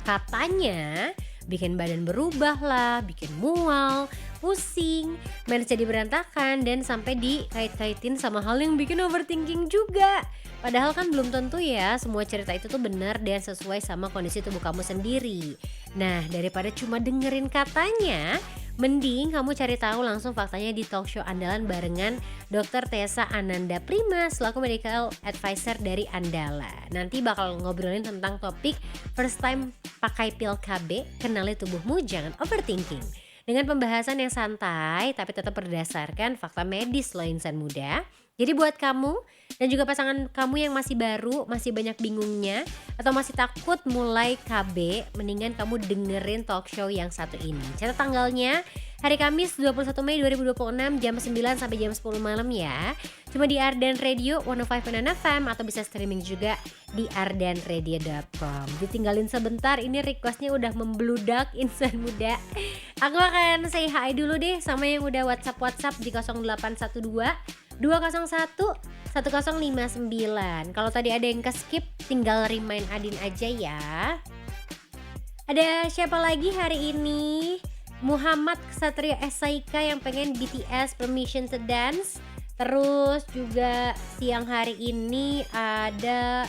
Katanya bikin badan berubah lah, bikin mual, pusing, manage jadi berantakan, dan sampai dikait-kaitin sama hal yang bikin overthinking juga. Padahal kan belum tentu ya semua cerita itu tuh benar dan sesuai sama kondisi tubuh kamu sendiri. Nah, daripada cuma dengerin katanya, mending kamu cari tahu langsung faktanya di talk show andalan barengan Dr. Tessa Ananda Prima selaku medical advisor dari Andala. Nanti bakal ngobrolin tentang topik first time pakai pil KB, kenali tubuhmu, jangan overthinking. Dengan pembahasan yang santai tapi tetap berdasarkan fakta medis loh insan muda. Jadi buat kamu dan juga pasangan kamu yang masih baru, masih banyak bingungnya atau masih takut mulai KB, mendingan kamu dengerin talk show yang satu ini. Catat tanggalnya, hari Kamis 21 Mei 2026 jam 9 sampai jam 10 malam ya. Cuma di Ardan Radio 105.9 FM atau bisa streaming juga di ardanradio.com. Ditinggalin sebentar, ini requestnya udah membludak insan muda. Aku akan say hi dulu deh sama yang udah WhatsApp di 0812 201 1059. Kalau tadi ada yang ke-skip tinggal remind Adin aja ya. Ada siapa lagi hari ini? Muhammad Ksatria SIK yang pengen BTS Permission to Dance. Terus juga siang hari ini ada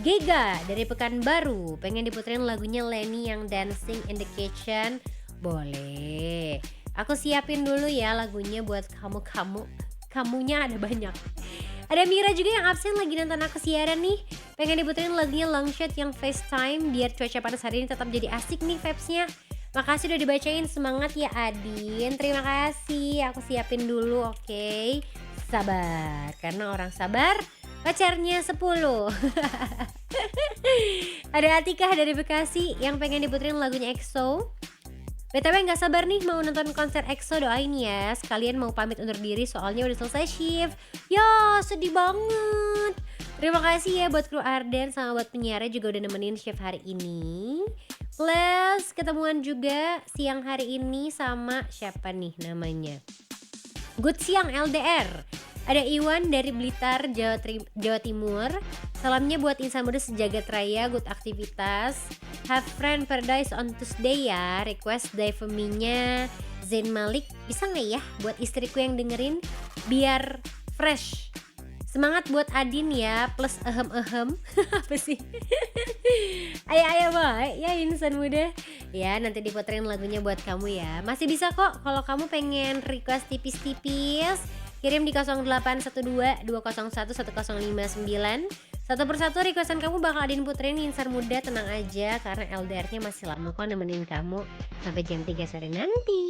Gega dari Pekanbaru, pengen diputerin lagunya Lenny yang Dancing in the Kitchen. Boleh, aku siapin dulu ya lagunya buat kamunya ada banyak. Ada Mira juga yang absen lagi nonton aku siaran nih, pengen diputerin lagunya Longshot yang FaceTime biar cuaca panas hari ini tetap jadi asik nih vibes-nya. Makasih udah dibacain, semangat ya Adin. Terima kasih, aku siapin dulu, oke. Sabar, karena orang sabar pacarnya 10. Ada Atikah dari Bekasi yang pengen diputerin lagunya EXO. BTW gak sabar nih mau nonton konser EXO, doain ya. Sekalian mau pamit undur diri soalnya udah selesai shift. Ya sedih banget. Terima kasih ya buat kru Arden sama buat penyiarnya juga udah nemenin shift hari ini. Plus ketemuan juga siang hari ini sama siapa nih namanya, Good Siang LDR. Ada Iwan dari Blitar, Jawa Timur. Salamnya buat insan muda sejagat raya, good aktivitas. Have friend paradise on Tuesday ya. Request Daifemi-nya Zain Malik. Bisa gak ya buat istriku yang dengerin biar fresh. Semangat buat Adin ya, plus ehem. Apa sih? Ayo baik ya insan muda. Ya nanti diputerin lagunya buat kamu ya. Masih bisa kok kalau kamu pengen request tipis-tipis. Kirim di 0812 201 1059. Satu persatu requestan kamu bakal Adin puterin insan muda, tenang aja karena LDR-nya masih lama kok nemenin kamu sampai jam 3 sore nanti.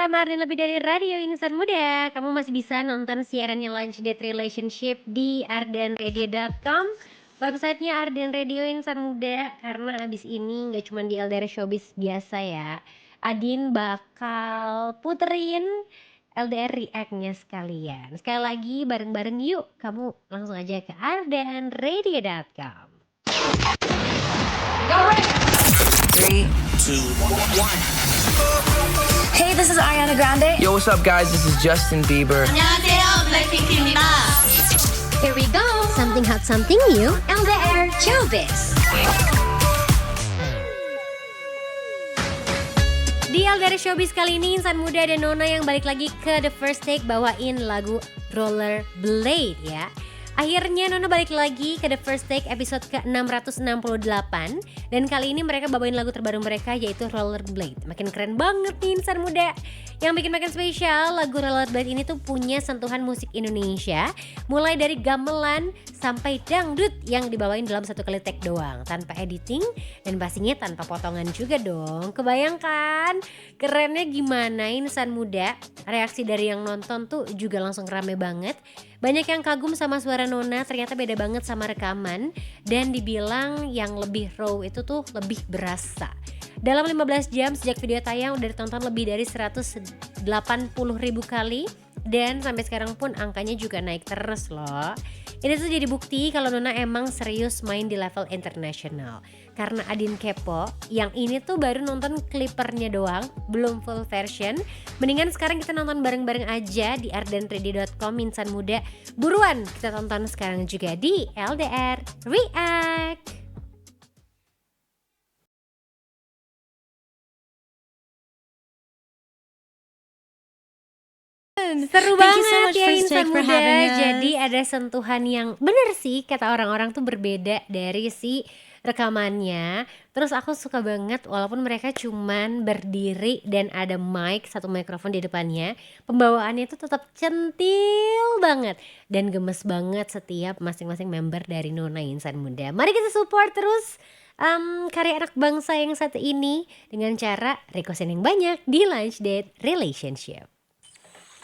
Martin lebih dari radio insan muda. Kamu masih bisa nonton siarannya Lunch Date Relationship di ardenradio.com, websitenya Arden Radio insan muda. Karena abis ini gak cuma di LDR Showbiz biasa ya, Adin bakal puterin LDR React-nya sekalian. Sekali lagi bareng-bareng yuk, kamu langsung aja ke ardenradio.com. 3, 2, 1. Hey, this is Ariana Grande. Yo, what's up, guys? This is Justin Bieber. 안녕하세요, 블랙핑크입니다. Here we go, something hot, something new, LDR Showbiz. Di LDR Showbiz kali ini insan muda dan Nona yang balik lagi ke The First Take bawain lagu Rollerblade ya. Akhirnya Nona balik lagi ke The First Take episode ke-668. Dan kali ini mereka bawain lagu terbaru mereka yaitu Rollerblade. Makin keren banget nih insan muda. Yang bikin makin spesial, lagu Rollerblade ini tuh punya sentuhan musik Indonesia. Mulai dari gamelan sampai dangdut yang dibawain dalam satu kali take doang, tanpa editing dan pastinya tanpa potongan juga dong. Kebayangkan kerennya gimana insan muda? Reaksi dari yang nonton tuh juga langsung rame banget. Banyak yang kagum sama suara Nona, ternyata beda banget sama rekaman. Dan dibilang yang lebih raw itu tuh lebih berasa. Dalam 15 jam sejak video tayang udah ditonton lebih dari 180.000 kali. Dan sampai sekarang pun angkanya juga naik terus loh. Ini tuh jadi bukti kalau Nona emang serius main di level internasional. Karena Adin kepo, yang ini tuh baru nonton klipernya doang, belum full version. Mendingan sekarang kita nonton bareng-bareng aja di ardenradio.com insan muda. Buruan kita tonton sekarang juga di LDR React. Seru banget ya insan muda. Jadi ada sentuhan yang bener sih kata orang-orang tuh berbeda dari si rekamannya. Terus aku suka banget walaupun mereka cuman berdiri dan ada mic, satu mikrofon di depannya, pembawaannya tuh tetap centil banget dan gemes banget setiap masing-masing member dari Nona Insan Muda. Mari kita support terus karya anak bangsa yang satu ini dengan cara requestin yang banyak di Lunch Date Relationship.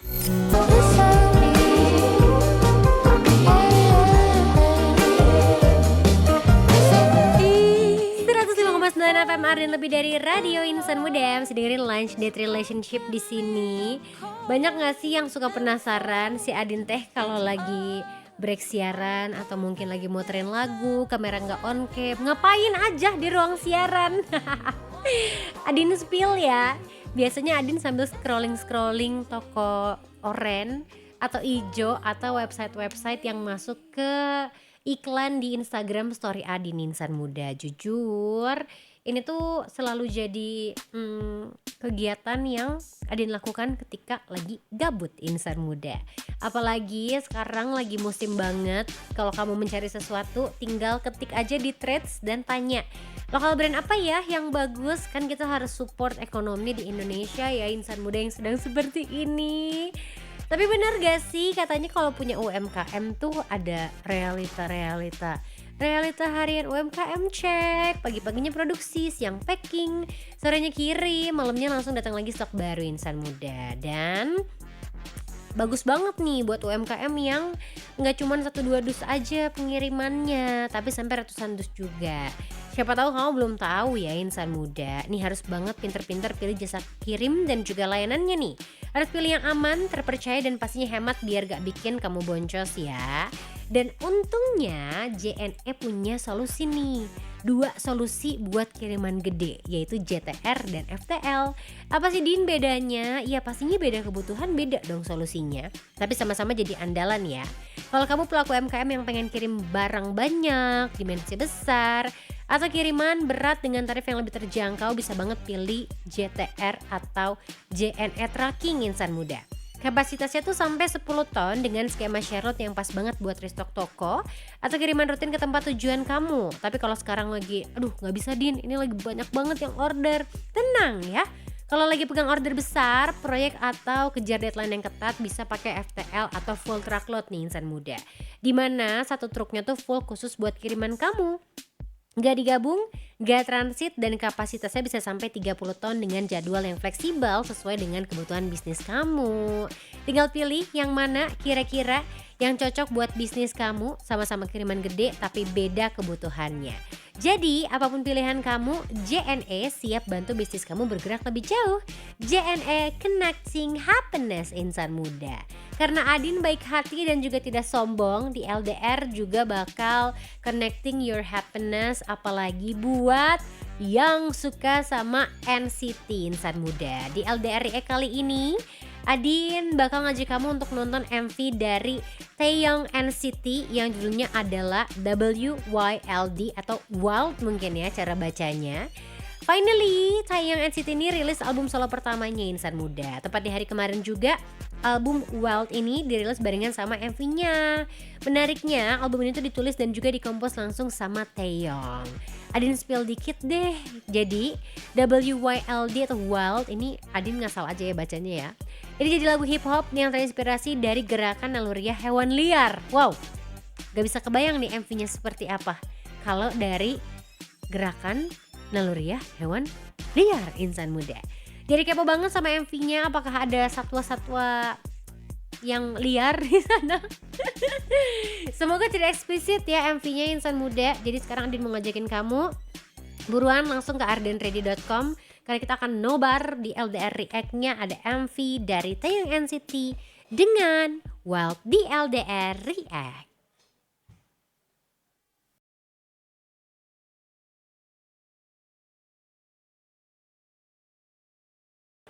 105,9 FM Arden lebih dari radio insan muda. Masih dengerin Lunch Date Relationship di sini. Banyak nggak sih yang suka penasaran si Adin teh kalau lagi break siaran atau mungkin lagi muterin lagu, kamera nggak on cam, ngapain aja di ruang siaran? Adin spill ya. Biasanya Adin sambil scrolling toko oren atau ijo atau website-website yang masuk ke iklan di Instagram story Adin Insan Muda. Jujur ini tuh selalu jadi kegiatan yang Adin lakukan ketika lagi gabut insan muda. Apalagi sekarang lagi musim banget. Kalau kamu mencari sesuatu, tinggal ketik aja di Threads dan tanya, lokal brand apa ya yang bagus? Kan kita harus support ekonomi di Indonesia ya, insan muda yang sedang seperti ini. Tapi benar gak sih katanya kalau punya UMKM tuh ada realita harian UMKM cek, pagi-paginya produksi, siang packing, sorenya kirim, malamnya langsung datang lagi stok baru insan muda. Dan bagus banget nih buat UMKM yang nggak cuma 1-2 dus aja pengirimannya, tapi sampai ratusan dus juga. Siapa tahu kamu belum tahu ya insan muda. Nih harus banget pinter-pinter pilih jasa kirim dan juga layanannya nih. Harus pilih yang aman, terpercaya dan pastinya hemat biar gak bikin kamu boncos ya. Dan untungnya JNE punya solusi nih. 2 solusi buat kiriman gede, yaitu JTR dan FTL. Apa sih Din bedanya? Ya pastinya beda kebutuhan, beda dong solusinya. Tapi sama-sama jadi andalan ya. Kalau kamu pelaku UMKM yang pengen kirim barang banyak, dimensi besar, atau kiriman berat dengan tarif yang lebih terjangkau, bisa banget pilih JTR atau JNE Tracking insan muda. Kapasitasnya tuh sampai 10 ton dengan skema share load yang pas banget buat restock toko atau kiriman rutin ke tempat tujuan kamu. Tapi kalau sekarang lagi, aduh nggak bisa Din, ini lagi banyak banget yang order. Tenang ya, kalau lagi pegang order besar, proyek atau kejar deadline yang ketat, bisa pakai FTL atau full truckload nih insan muda. Dimana satu truknya tuh full khusus buat kiriman kamu. Gak digabung, gak transit, dan kapasitasnya bisa sampai 30 ton dengan jadwal yang fleksibel sesuai dengan kebutuhan bisnis kamu. Tinggal pilih yang mana kira-kira yang cocok buat bisnis kamu, sama-sama kiriman gede tapi beda kebutuhannya. Jadi apapun pilihan kamu, JNE siap bantu bisnis kamu bergerak lebih jauh. JNE Connecting Happiness insan muda. Karena Adin baik hati dan juga tidak sombong, di LDR juga bakal connecting your happiness, apalagi buat yang suka sama NCT insan muda. Di LDR React kali ini, Adin bakal ngajak kamu untuk nonton MV dari Taeyong NCT yang judulnya adalah WYLD atau Wild mungkin ya cara bacanya. Finally, Taeyong NCT ini rilis album solo pertamanya insan muda. Tepat di hari kemarin juga album Wild ini dirilis barengan sama MV-nya. Menariknya, album ini tuh ditulis dan juga dikompos langsung sama Taeyong. Adin spill dikit deh. Jadi, WYLD atau Wild ini Adin ngasal aja ya bacanya ya. Ini jadi lagu hip hop yang terinspirasi dari gerakan naluriah hewan liar. Wow, gak bisa kebayang nih MV-nya seperti apa kalau dari gerakan naluriah hewan liar insan muda. Jadi kepo banget sama MV-nya, apakah ada satwa-satwa yang liar di sana? Semoga tidak eksplisit ya MV-nya insan muda. Jadi sekarang Adin mau ngajakin kamu buruan langsung ke ardenready.com karena kita akan nobar di LDR React-nya. Ada MV dari Taeyong NCT dengan Wild di LDR React.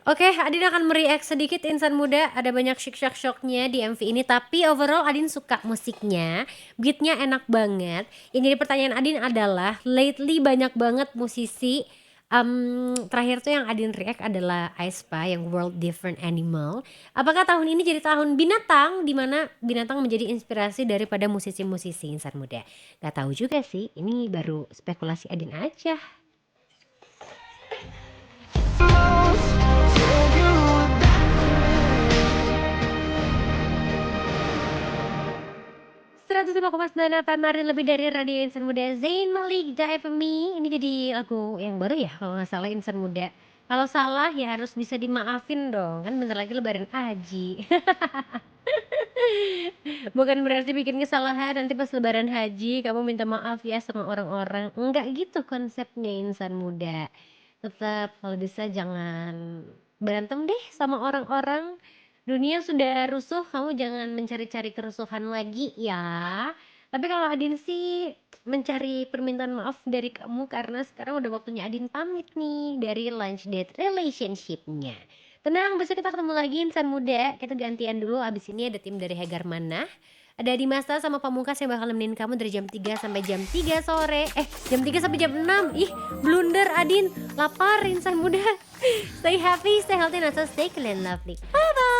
Oke, Adin akan mereact sedikit insan muda. Ada banyak shock-shocknya di MV ini, tapi overall Adin suka musiknya, beatnya enak banget. Yang jadi pertanyaan Adin adalah lately banyak banget musisi. Terakhir tuh yang Adin react adalah aespa yang World Different Animal. Apakah tahun ini jadi tahun binatang, di mana binatang menjadi inspirasi daripada musisi-musisi insan muda? Gak tahu juga sih, ini baru spekulasi Adin aja. 105,9 FM Marin, lebih dari radio insan muda. Zayn Malik Dive Me. Ini jadi lagu yang baru ya kalau nggak salah insan muda. Kalau salah ya harus bisa dimaafin dong, kan bentar lagi lebaran haji. Bukan berarti bikin kesalahan nanti pas lebaran haji kamu minta maaf ya sama orang-orang. Enggak gitu konsepnya insan muda. Tetap kalau bisa jangan berantem deh sama orang-orang. Dunia sudah rusuh, kamu jangan mencari-cari kerusuhan lagi ya. Tapi kalau Adin sih mencari permintaan maaf dari kamu karena sekarang udah waktunya Adin pamit nih dari lunch date relationship-nya. Tenang, besok kita ketemu lagi insan muda. Kita gantian dulu, abis ini ada tim dari Hegar Manah. Ada Dimasta sama Pamungkas yang bakal nemenin kamu dari jam 3 sampai jam 3 sore. Jam 3 sampai jam 6. Ih, blunder Adin. Lapar insan muda. Stay happy, stay healthy, and also stay clean, lovely. Bye-bye.